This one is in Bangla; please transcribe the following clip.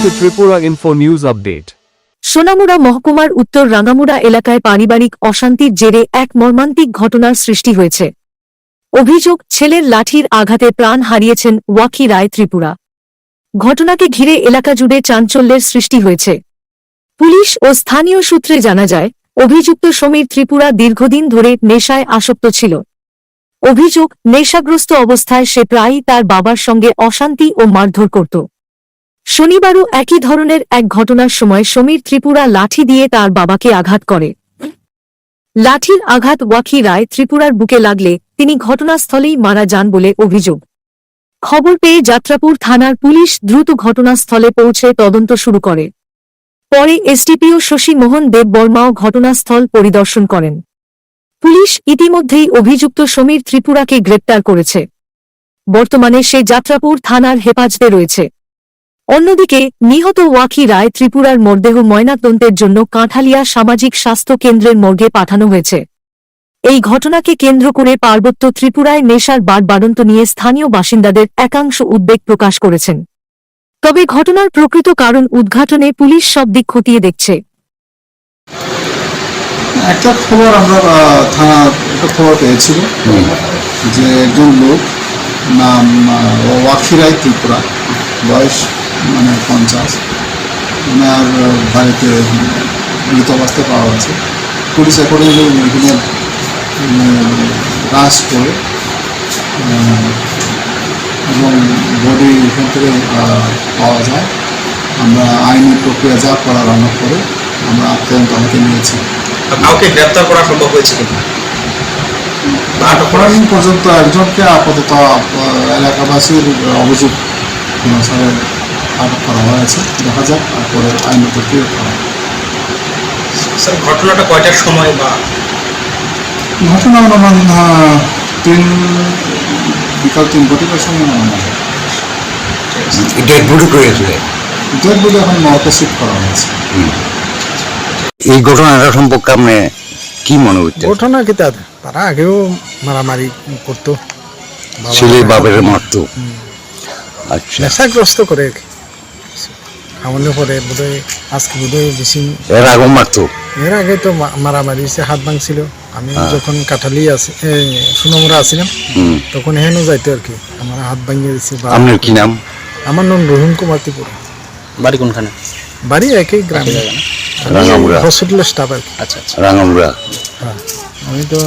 to Tripura Info News Update. Sonamura মহকুমার উত্তর রাঙ্গামুড়া এলাকায় পারিবারিক অশান্তির জেরে এক মর্মান্তিক ঘটনার সৃষ্টি হয়েছে। অভিযোগ, ছেলের লাঠির আঘাতে প্রাণ হারিয়েছেন ওয়াকি রায় ত্রিপুরা। ঘটনাকে ঘিরে এলাকা জুড়ে চাঞ্চল্যের সৃষ্টি হয়েছে। পুলিশ ও স্থানীয় সূত্রে জানা যায়, অভিযুক্ত সমীর ত্রিপুরা দীর্ঘদিন ধরে নেশায় আসক্ত ছিল। অভিযোগ, নেশাগ্রস্ত অবস্থায় সে প্রায়ই তার বাবার সঙ্গে অশান্তি ও মারধর করত। শনিবারও একই ধরনের এক ঘটনার সময় সমীর ত্রিপুরা লাঠি দিয়ে তার বাবাকে আঘাত করে। লাঠির আঘাত ওয়াকি রায় ত্রিপুরার বুকে লাগলে তিনি ঘটনাস্থলেই মারা যান বলে অভিযোগ। খবর পেয়ে যাত্রাপুর থানার পুলিশ দ্রুত ঘটনাস্থলে পৌঁছে তদন্ত শুরু করে। পরে এসডিপিও শশী মোহন দেব বর্মাও ঘটনাস্থল পরিদর্শন করেন। পুলিশ ইতিমধ্যেই অভিযুক্ত সমীর ত্রিপুরাকে গ্রেপ্তার করেছে। বর্তমানে সে যাত্রাপুর থানার হেফাজতে রয়েছে। অন্যদিকে নিহত ওয়াকি রায় ত্রিপুরার মরদেহ ময়নাতদন্তের জন্য কাঁঠালিয়া সামাজিক স্বাস্থ্য কেন্দ্রের মর্গে পাঠানো হয়েছে। এই ঘটনাকে কেন্দ্র করে পার্বত্য ত্রিপুরায় নেশার বাড়বাড়ন্ত নিয়ে স্থানীয় বাসিন্দাদের একাংশ উদ্বেগ প্রকাশ করেছেন। তবে ঘটনার প্রকৃত কারণ উদ্ঘাটনে পুলিশ সব দিক খতিয়ে দেখছে। একটা খবর আমরা একটা খবর পেয়েছিল যে একজন লোক নাম ওয়াকি রায় ত্রিপুরা, বয়স 50, ওনার বাড়িতে মৃত অবস্থায় পাওয়া গেছে। পুলিশ অ্যাকর্ডিংলি এখানে রাশ করে এবং বডি এখান থেকে পাওয়া যায়। আমরা আইনি প্রক্রিয়া যা করার আমরা করে আমরা তদন্ত হাতে নিয়েছি। কাউকে গ্রেপ্তার করা সম্ভব হয়েছে কিনা? এখন পর্যন্ত একজনকে আপাতত এলাকাবাসীর অভিযোগ অনুসারে আটক করা হয়েছে। দেখা যাক তারপরে আইনত কি করা। স্যার, ঘটনাটা কয়টার সময় বা ঘটনা অনুমান বিকাল 3:00 সময় ডেড বডি করেছে। ডেড বডি এখন মর্গে শিফট করা হয়েছে। এই ঘটনাটা সম্পর্কে আপনি কি মনে হচ্ছে? ঘটনা কি তারা আগেও মারামারি করতো, ছেলে বাবার মারতো। আচ্ছা, নেশাগ্রস্ত করে খাওয়ানোর পরে বোধহয় আজকে বোধহয় বেশি এর আগে মারতো। এর আগে তো মারামারি হাত ভাঙছিল। আমি যখন কাঠালি সোনামুড়া আসছিলাম তখন হেনও যাইতো আর কি, আমার হাত ভাঙিয়ে দিচ্ছে। আপনার কি নাম? আমার নাম রহিম কুমার ত্রিপুরা। বাড়ি কোনখানে? বাড়ি একই গ্রামে, রাঙ্গামুড়া হসপিটালের স্টাফ আর কি। আচ্ছা আচ্ছা, রাঙ্গামুড়া। হ্যাঁ, আমি তো